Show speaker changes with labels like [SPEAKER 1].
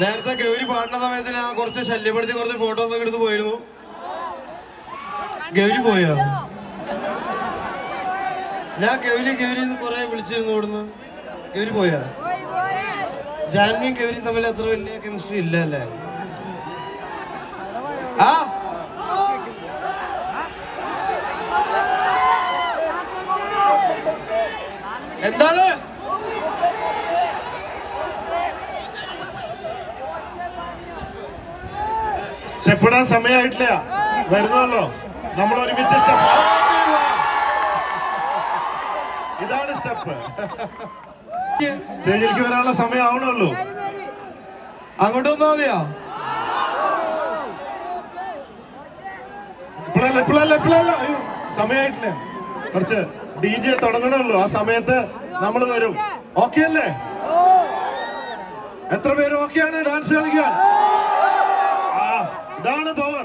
[SPEAKER 1] നേരത്തെ ഗൗരി പാടുന്ന സമയത്ത് ഞാൻ കുറച്ച് ശല്യപ്പെടുത്തി കുറച്ച് ഫോട്ടോസ് ഒക്കെ എടുത്ത് പോയിരുന്നു. ഗൗരി പോയോ? ഞാൻ ഗൗരി കുറെ വിളിച്ചിരുന്നു ഇവിടുന്ന്. ഗൗരി പോയാ? ജാൻവിയും ഗൗരി തമ്മിൽ അത്ര വലിയ കെമിസ്ട്രി ഇല്ല അല്ലേ? ആ എന്താണ്?
[SPEAKER 2] സ്റ്റെപ്പ് ഇടാൻ സമയമായിട്ടില്ല, വരുന്നല്ലോ. നമ്മൾ ഒരുമിച്ച് സ്റ്റെപ്പ്. ഇതാണ് സ്റ്റെപ്പ്. സ്റ്റേജിലേക്ക് വരാനുള്ള സമയം ആവണല്ലോ.
[SPEAKER 1] അങ്ങോട്ട് വന്നാ മതിയോ?
[SPEAKER 2] ഇപ്പോഴല്ല, അയ്യോ സമയമായിട്ടില്ല. കുറച്ച് DJ തുടങ്ങണല്ലോ. ആ സമയത്ത് നമ്മൾ വരും. ഓക്കെ അല്ലേ? എത്ര പേര് ഓക്കെയാണ് ഡാൻസ് കളിക്കാൻ? ഇതാണ് പവർ.